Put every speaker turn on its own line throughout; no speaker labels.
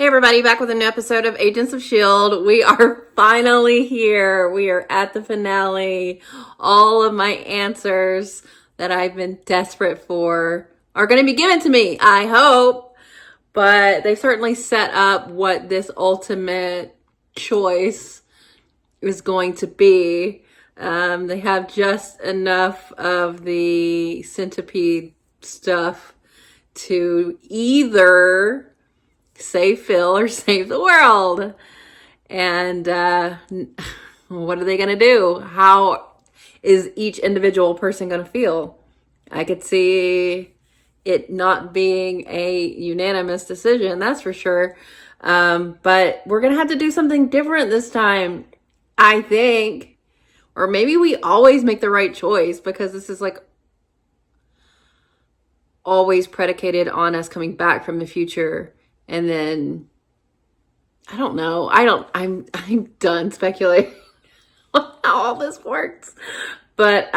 Hey everybody, back with a new episode of Agents of S.H.I.E.L.D. We are finally here. We are at the finale. All of my answers that I've been desperate for are going to be given to me, I hope. But they certainly set up what this ultimate choice is going to be. They have just enough of the centipede stuff to either save Phil or save the world. And what are they going to do? How is each individual person going to feel? I could see it not being a unanimous decision, that's for sure. But we're going to have to do something different this time, I think. Or maybe we always make the right choice, because this is like always predicated on us coming back from the future. And then, I don't know. I'm done speculating on how all this works. But,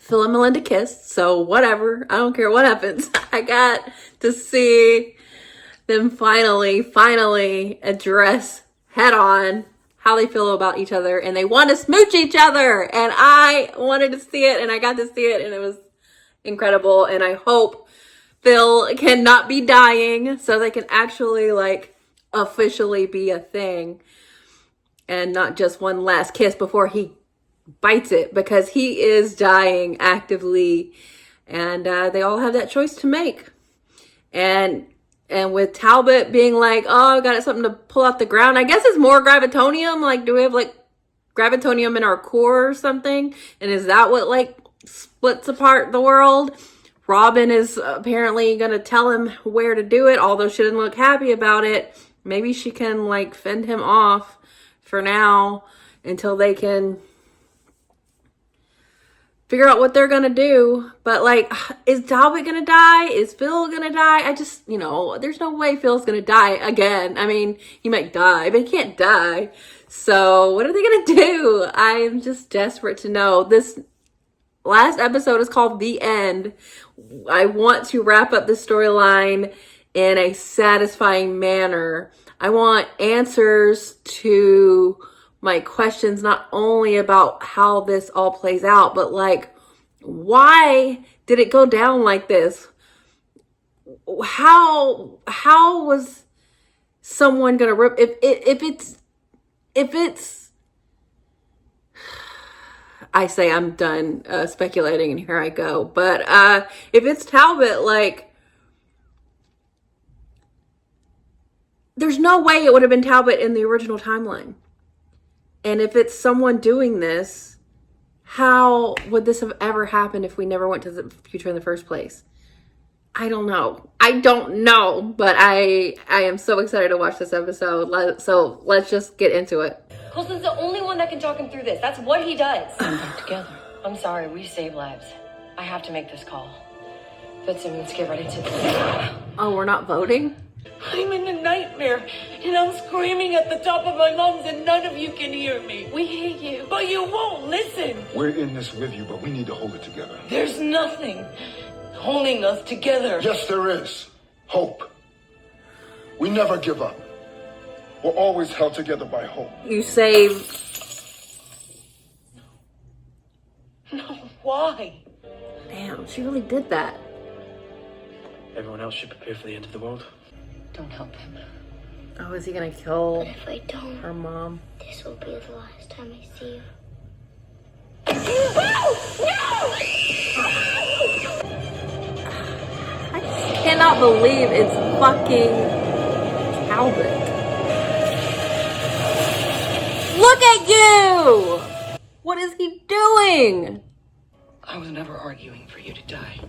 Phil and Melinda kissed, so whatever. I don't care what happens. I got to see them finally address head on how they feel about each other. And they want to smooch each other. And I wanted to see it, and I got to see it, and it was incredible. And I hope Phil cannot be dying, so they can actually like officially be a thing and not just one last kiss before he bites it, because he is dying actively, and they all have that choice to make. And with Talbot being like, oh, I got something to pull out the ground, I guess it's more gravitonium. Like, do we have like gravitonium in our core or something? And is that what like splits apart the world? Robin is apparently going to tell him where to do it, although she didn't look happy about it. Maybe she can like fend him off for now until they can figure out what they're going to do. But like, is Talbot going to die? Is Phil going to die? There's no way Phil's going to die again. I mean, he might die, but he can't die. So what are they going to do? I am just desperate to know. This last episode is called The End. I want to wrap up the storyline in a satisfying manner. I want answers to my questions, not only about how this all plays out, but like, why did it go down like this? How was someone gonna rip if it's I say I'm done speculating, and here I go. But if it's Talbot, like, there's no way it would have been Talbot in the original timeline. And if it's someone doing this, how would this have ever happened if we never went to the future in the first place? I don't know. But I am so excited to watch this episode. So let's just get into it.
Coulson's the only one that can talk him through this. That's what he does.
Back together.
I'm sorry, we save lives. I have to make this call. Fitzsimmons, get ready to...
Oh, we're not voting?
I'm in a nightmare, and I'm screaming at the top of my lungs, and none of you can hear me.
We hate you.
But you won't listen.
We're in this with you, but we need to hold it together.
There's nothing holding us together.
Yes, there is. Hope. We never give up. We're always held together by hope.
You saved...
No, why?
Damn, she really did that.
Everyone else should prepare for the end of the world.
Don't help him.
Oh, is he gonna kill
But if I don't,
her mom?
this will be the last time I see you.
I just cannot believe it's fucking Talbot. Look at you! What is he doing?
I was never arguing for you to die.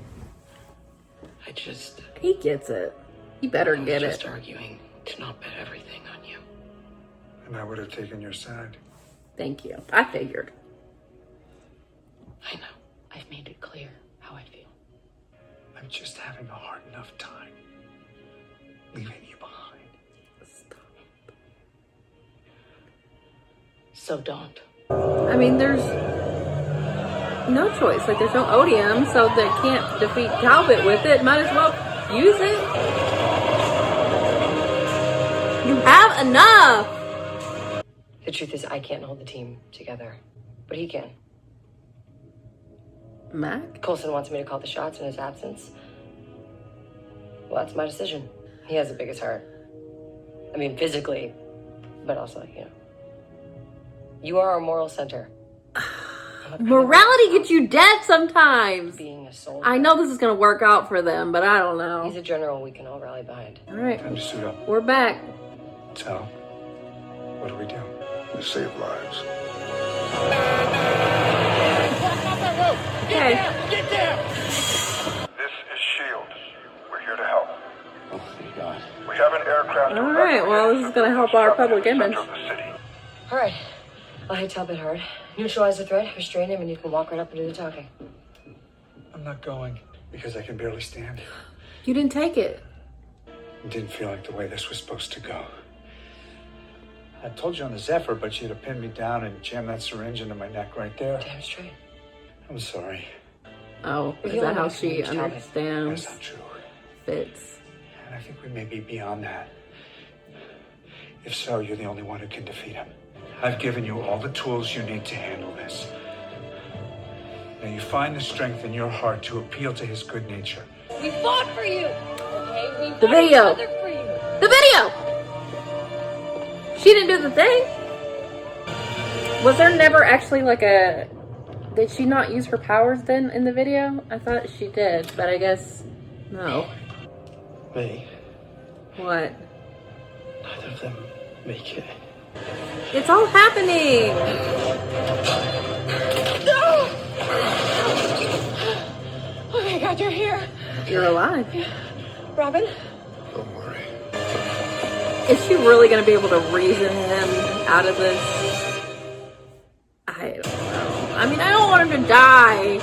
He gets it. He better get
just
it.
arguing to not bet everything on you.
And I would have taken your side.
Thank you. I figured.
I know. I've made it clear how I feel.
I'm just having a hard enough time leaving you behind.
Stop.
So don't.
I mean, there's no choice. Like, there's no odium, so they can't defeat Talbot with it. Might as well use it. You have enough.
The truth is, I can't hold the team together, but he can.
Mac?
Coulson wants me to call the shots in his absence. Well, that's my decision. He has the biggest heart. I mean, physically, but also, you know. You are our moral center.
Morality gets you dead sometimes.
Being a soldier.
I know this is going to work out for them, but I don't know.
He's a general we can all rally behind.
All right.
Time to suit up.
We're back.
So, what do we do?
We save lives.
Okay.
Get down!
This is S.H.I.E.L.D. We're here to help.
Oh, thank God.
We have an aircraft.
All right, well, this is going to help our public image.
All right. I'll hit Talbot hard. Neutralize the threat, restrain him, and you can walk right up and do the talking.
I'm not going because I can barely stand.
You didn't take it.
It didn't feel like the way this was supposed to go. I told you on the Zephyr, but you'd have pinned me down and jammed that syringe into my neck right there.
Damn straight.
I'm sorry.
Oh, is
You
that
don't
how
have to
she
reach Talbot.
understands
That's not true.
Fitz?
And I think we may be beyond that. If so, you're the only one who can defeat him. I've given you all the tools you need to handle this. Now you find the strength in your heart to appeal to his good nature.
We fought for you! Okay? We
The
fought
video.
each other for you.
The video! She didn't do the thing? Was there never actually like a... Did she not use her powers then in the video? I thought she did, but I guess... No.
May,
What?
neither of them make it.
It's all happening!
No! Oh my God, you're here.
You're alive.
Robin?
Don't worry.
Is she really going to be able to reason him out of this? I don't know. I mean, I don't want him to die.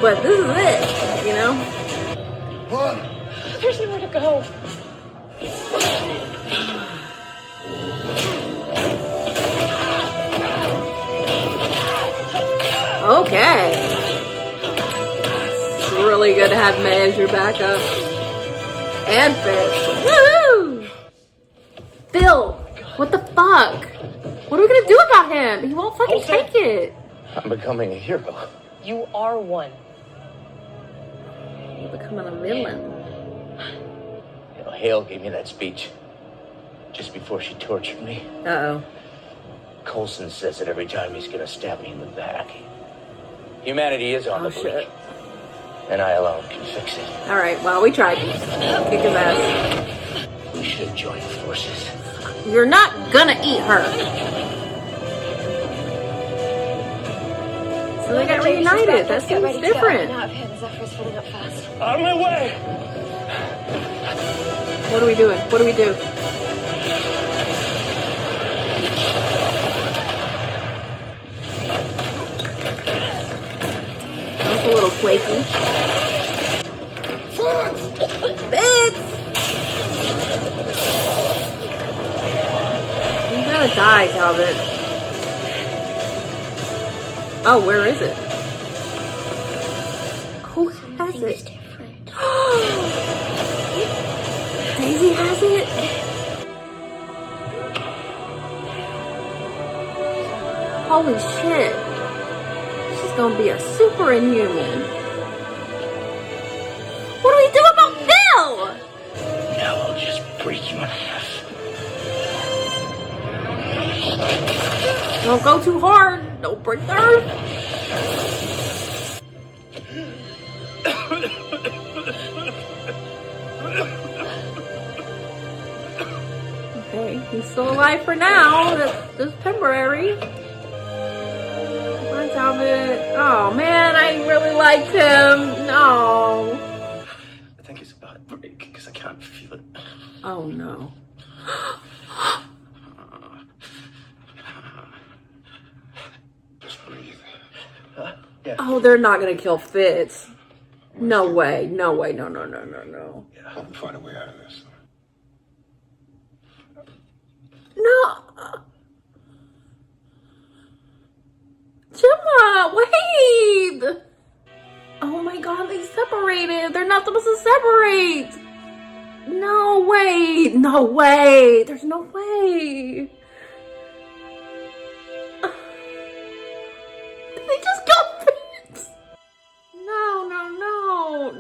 But this is it, you know?
Run!
There's nowhere to go.
Okay. It's really good to have May as your backup. And Fitz. Woohoo! Phil, what the fuck? What are we gonna do about him? He won't fucking take it.
I'm becoming a hero.
You are one.
You're becoming a villain.
You know, Hale gave me that speech just before she tortured me.
Uh-oh.
Coulson says it every time he's gonna stab me in the back. Humanity is on
Oh,
the brink,
shit.
and I alone can fix it.
Alright, well, we tried. Kick his ass.
We should join forces.
You're not gonna eat her. So they got reunited. That seems different.
Now, the Zephyr's filling up fast.
Out of my way!
What are we doing? What do we do? That was a little flaky. Fitz! You gotta die, Talbot. Oh, where is it? Who has
Things
it?
different.
Daisy has it? Holy shit. She's gonna be a super inhuman. What do we do about Phil?
Now I'll just break you in half.
Don't go too hard. Don't break the earth. Okay, he's still alive for now. That's temporary. Come on, Talbot. Oh man, I really liked him. No.
I think it's about to break because I can't feel it.
Oh no.
Just breathe.
Yeah.
Oh, they're not gonna kill Fitz. No way. No way. No, no, no, no, no.
Help him find a way out of this.
No. Gemma, wait. Oh my god, they separated. They're not supposed to separate. No way. No way. There's no way. They just got fits.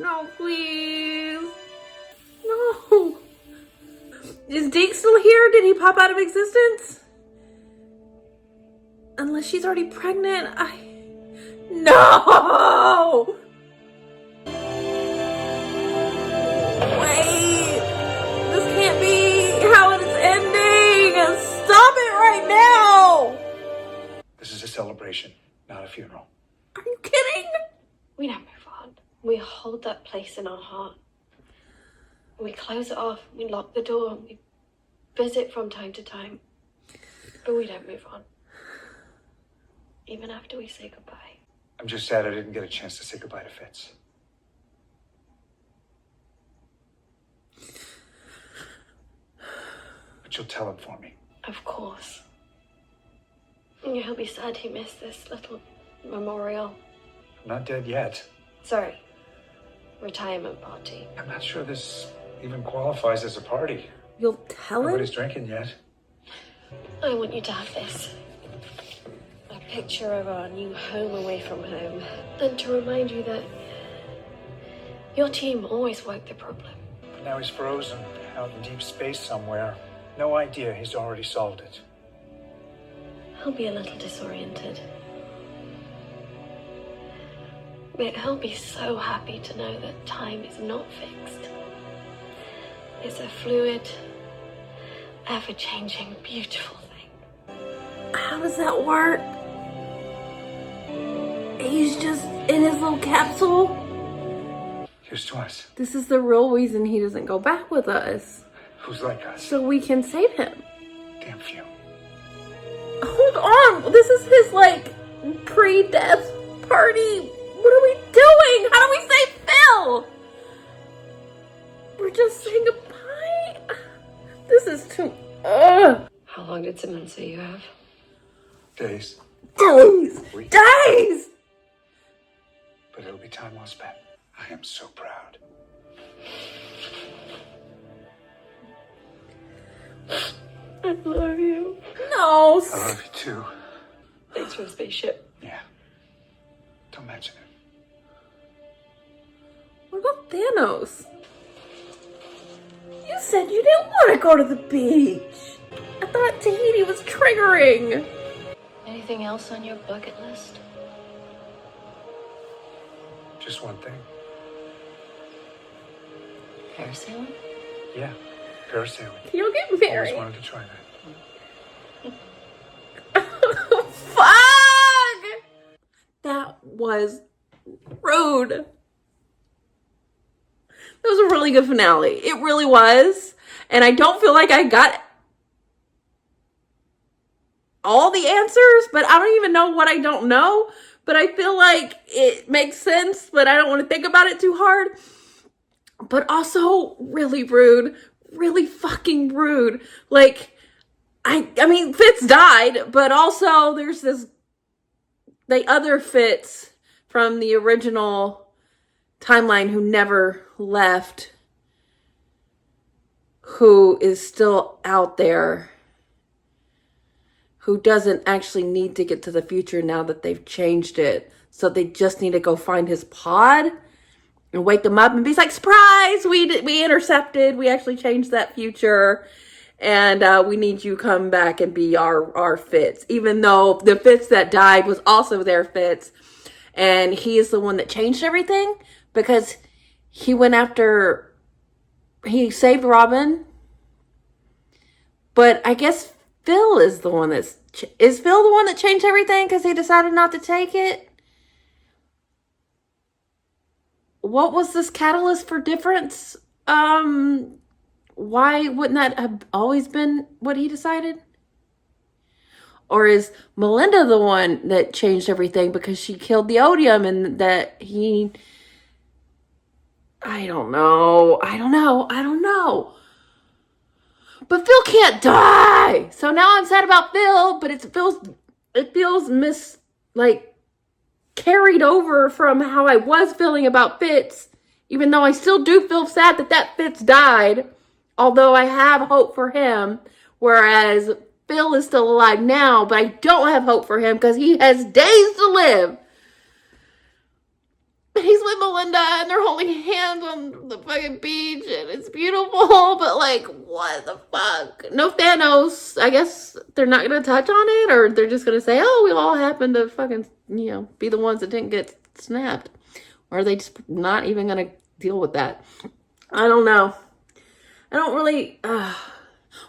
No, please. No. Is Deke still here? Did he pop out of existence? Unless she's already pregnant. No! Wait. This can't be how it is ending. Stop it right now.
This is a celebration, not a funeral.
Are you kidding?
We don't move on. We hold that place in our heart. We close it off. We lock the door. We visit from time to time. But we don't move on. Even after we say goodbye.
I'm just sad I didn't get a chance to say goodbye to Fitz. But you'll tell him for me.
Of course. He'll be sad he missed this little memorial.
I'm not dead yet.
Sorry. Retirement party.
I'm not sure this even qualifies as a party.
You'll tell him?
Nobody's drinking yet.
I want you to have this. A picture of our new home away from home. And to remind you that your team always worked the problem.
But now he's frozen out in deep space somewhere. No idea he's already solved it.
He'll be a little disoriented. But he'll be so happy to know that time is not fixed. It's a fluid, ever-changing, beautiful thing.
How does that work? He's just in his little capsule?
Here's to us.
This is the real reason he doesn't go back with us.
Who's like us?
So we can save him.
Damn few.
Hold on. This is his, pre-death party. What are we doing? How do we save Phil? We're just saying goodbye. This is too...
How long did Simon say you have?
Days.
Days!
Weeks.
Days!
But it'll be time well spent. I am so proud.
I love you.
No.
I love you too.
Thanks for the spaceship.
Yeah. Don't mention it.
What about Thanos? You said you didn't want to go to the beach. I thought Tahiti was triggering.
Anything else on your bucket list?
Just one thing.
Parasailing?
Yeah. Parasailing.
Can you get
Always
married?
wanted to try that.
Fuck! That was rude. That was a really good finale. It really was. And I don't feel like I got all the answers, but I don't even know what I don't know. But I feel like it makes sense, but I don't want to think about it too hard. But also really rude. Really fucking rude. I mean, Fitz died, but also there's the other Fitz from the original timeline who never left, who is still out there, who doesn't actually need to get to the future now that they've changed it. So they just need to go find his pod and wake him up and be like, surprise, we intercepted, we actually changed that future. And we need you to come back and be our Fitz. Even though the Fitz that died was also their Fitz. And he is the one that changed everything. Because he went after... He saved Robin. But I guess Phil is the one that's... Is Phil the one that changed everything because he decided not to take it? What was this catalyst for difference? Why wouldn't that have always been what he decided? Or is Melinda the one that changed everything because she killed the odium and that he... I don't know. But Phil can't die! So now I'm sad about Phil, but it feels carried over from how I was feeling about Fitz. Even though I still do feel sad that Fitz died. Although I have hope for him, whereas Phil is still alive now, but I don't have hope for him because he has days to live. He's with Melinda and they're holding hands on the fucking beach and it's beautiful, but like, what the fuck? No Thanos. I guess they're not gonna touch on it, or they're just gonna say, oh, we all happen to fucking, be the ones that didn't get snapped. Or are they just not even gonna deal with that? I don't know. I don't really,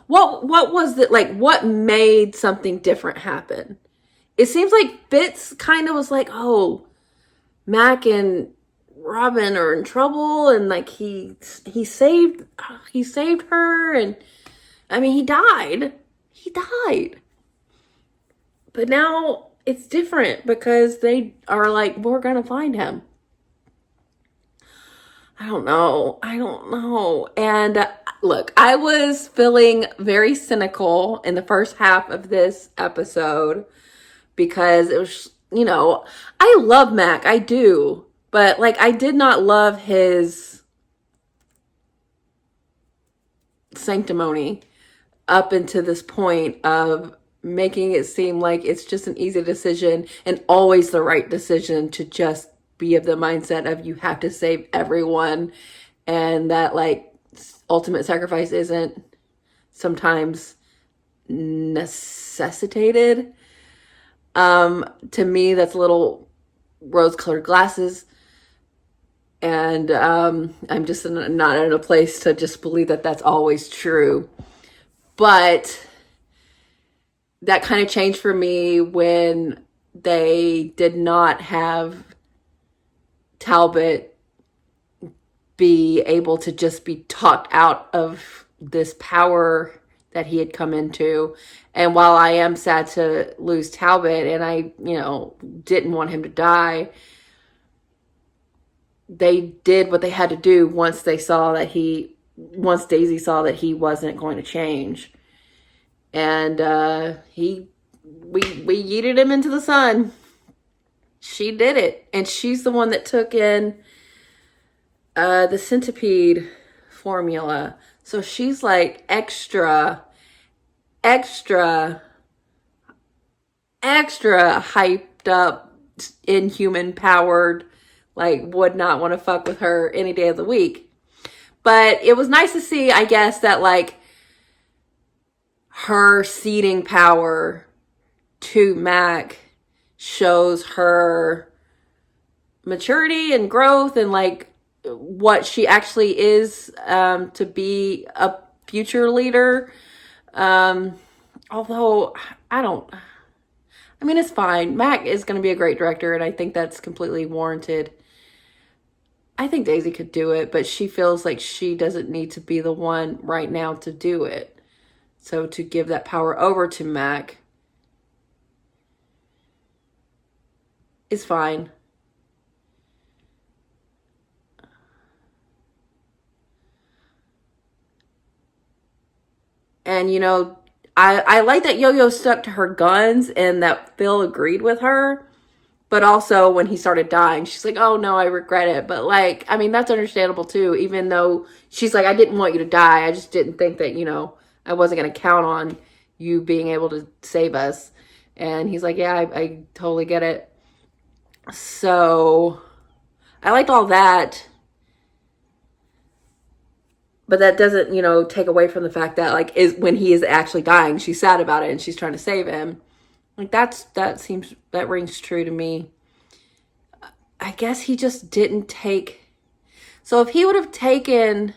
what was it, like, what made something different happen? It seems like Fitz kind of was like, oh, Mac and Robin are in trouble, and like he saved her, and I mean he died, but now it's different because they are like, we're gonna find him. I don't know. And look, I was feeling very cynical in the first half of this episode because it was, I love Mac, I do, but like I did not love his sanctimony up until this point of making it seem like it's just an easy decision and always the right decision to just be of the mindset of you have to save everyone, and that like ultimate sacrifice isn't sometimes necessitated. To me, that's a little rose-colored glasses, and I'm just not in a place to just believe that that's always true. But that kind of changed for me when they did not have Talbot be able to just be talked out of this power that he had come into. And while I am sad to lose Talbot, and I, didn't want him to die, they did what they had to do once Daisy saw that he wasn't going to change. And we yeeted him into the sun. She did it. And she's the one that took in the centipede formula. So she's like extra hyped up, inhuman powered, like would not want to fuck with her any day of the week. But it was nice to see, I guess, that like her ceding power to Mac shows her maturity and growth and like what she actually is, to be a future leader. Although it's fine. Mac is going to be a great director, and I think that's completely warranted. I think Daisy could do it, but she feels like she doesn't need to be the one right now to do it. So to give that power over to Mac is fine. And, I like that Yo-Yo stuck to her guns and that Phil agreed with her. But also when he started dying, she's like, oh no, I regret it. But like, I mean, that's understandable too. Even though she's like, I didn't want you to die. I just didn't think that, I wasn't going to count on you being able to save us. And he's like, yeah, I totally get it. So I liked all that. But that doesn't, take away from the fact that like when he is actually dying, she's sad about it and she's trying to save him. Like that rings true to me. I guess he just didn't take. So if he would have taken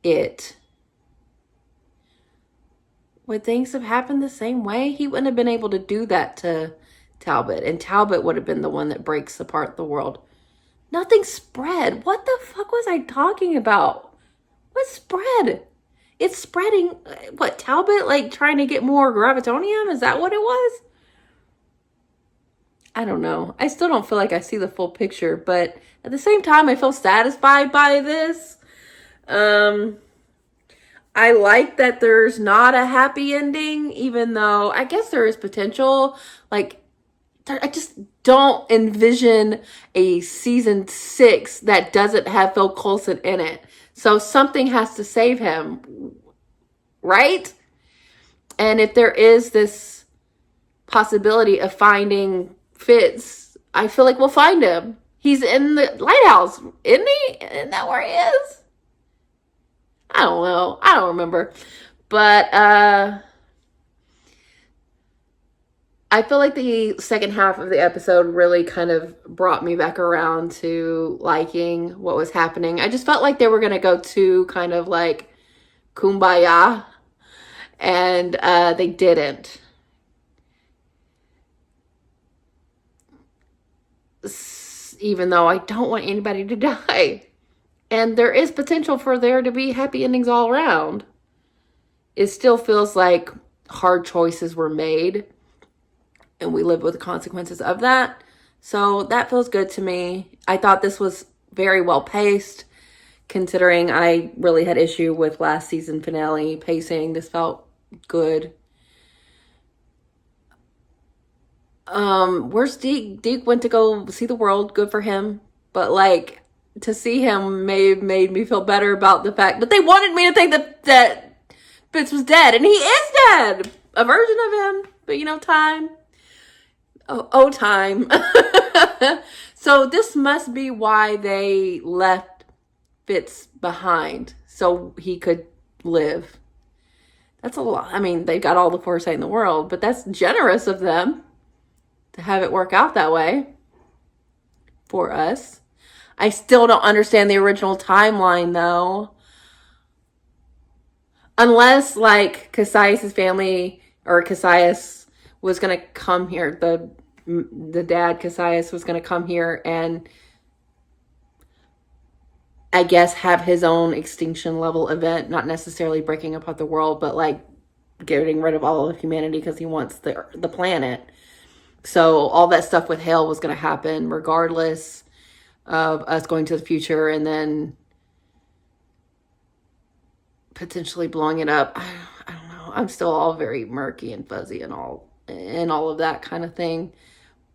it, would things have happened the same way? He wouldn't have been able to do that to Talbot, and Talbot would have been the one that breaks apart the world. Nothing spread. What the fuck was I talking about? What spread? It's spreading. What, Talbot like trying to get more gravitonium? Is that what it was? I don't know. I still don't feel like I see the full picture, but at the same time, I feel satisfied by this. I like that there's not a happy ending, even though I guess there is potential. Like, I just don't envision a season 6 that doesn't have Phil Coulson in it. So something has to save him, right? And if there is this possibility of finding Fitz, I feel like we'll find him. He's in the lighthouse, isn't he? Isn't that where he is? I don't know. I don't remember. But I feel like the second half of the episode really kind of brought me back around to liking what was happening. I just felt like they were going to go to kind of like kumbaya, and they didn't. Even though I don't want anybody to die. And there is potential for there to be happy endings all around. It still feels like hard choices were made, and we live with the consequences of that. So that feels good to me. I thought this was very well paced, considering I really had issue with last season finale pacing. This felt good. Where's Deke? Deke went to go see the world. Good for him. But like, to see him made me feel better about the fact that they wanted me to think that Fitz was dead, and he is dead. A version of him, but you know, time. Oh, time. So this must be why they left Fitz behind, so he could live. That's a lot. I mean, they got all the foresight in the world, but that's generous of them to have it work out that way for us. I still don't understand the original timeline, though. Unless, like, Cassius' family, or Cassius was going to come here, the dad, Cassius, was going to come here and, I guess, have his own extinction level event, not necessarily breaking apart the world, but, like, getting rid of all of humanity because he wants the planet. So all that stuff with Hale was going to happen regardless of us going to the future and then potentially blowing it up. I don't know. I'm still all very murky and fuzzy and all of that kind of thing.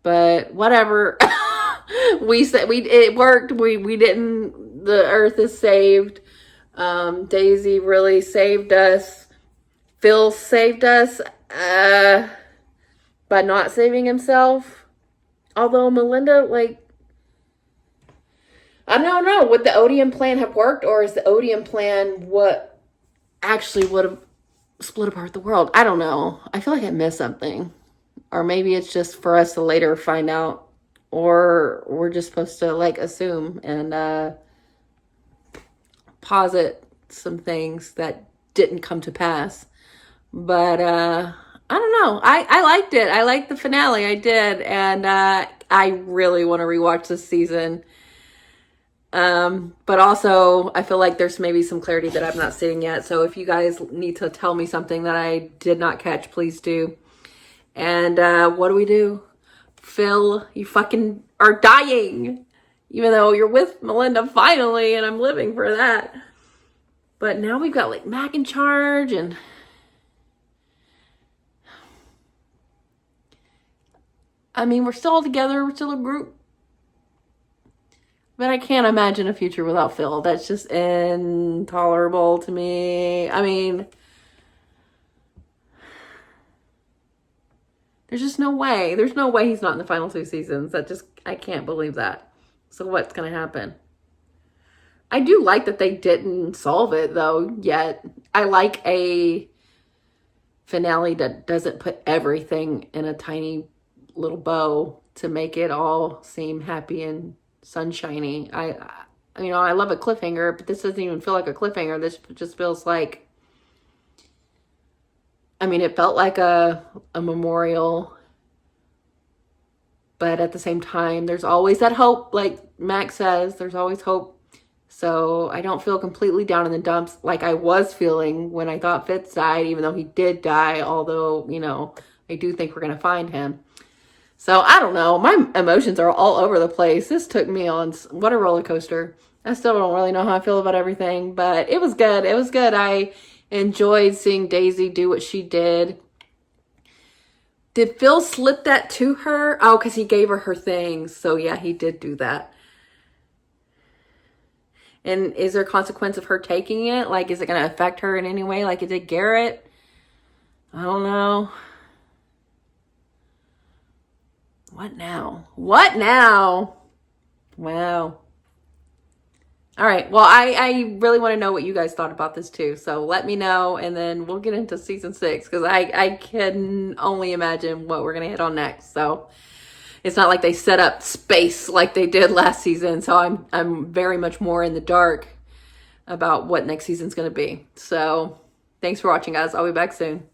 But whatever. It worked. We didn't. The Earth is saved. Daisy really saved us. Phil saved us by not saving himself. Although Melinda, like, I don't know. Would the Odeon plan have worked, or is the Odeon plan what actually would have split apart the world? I don't know. I feel like I missed something. Or maybe it's just for us to later find out. Or we're just supposed to, like, assume and posit some things that didn't come to pass. But I don't know. I liked it. I liked the finale. I did. And I really want to rewatch this season. But also, I feel like there's maybe some clarity that I'm not seeing yet. So if you guys need to tell me something that I did not catch, please do. And what do? Phil, you fucking are dying. Even though you're with Melinda finally, and I'm living for that. But now we've got, like, Mac in charge, and I mean, we're still all together. We're still a group. But I can't imagine a future without Phil. That's just intolerable to me. I mean, there's just no way. There's no way he's not in the final 2 seasons. I can't believe that. So what's going to happen? I do like that they didn't solve it, though, yet. I like a finale that doesn't put everything in a tiny little bow to make it all seem happy and sunshiny. I love a cliffhanger, but this doesn't even feel like a cliffhanger. This just feels like, I mean, it felt like a memorial, but at the same time, there's always that hope. Like Max says, there's always hope. So I don't feel completely down in the dumps like I was feeling when I thought Fitz died, even though he did die. Although, I do think we're going to find him. So I don't know. My emotions are all over the place. This took me on what a roller coaster. I still don't really know how I feel about everything, but it was good. It was good. I enjoyed seeing Daisy do what she did. Did Phil slip that to her? Oh, because he gave her things. So yeah, he did do that. And is there a consequence of her taking it? Like, is it going to affect her in any way like it did Garrett? I don't know. What now? What now? Wow. All right. Well, I really want to know what you guys thought about this too. So let me know, and then we'll get into season 6 because I can only imagine what we're going to hit on next. So it's not like they set up space like they did last season. So I'm very much more in the dark about what next season's going to be. So thanks for watching, guys. I'll be back soon.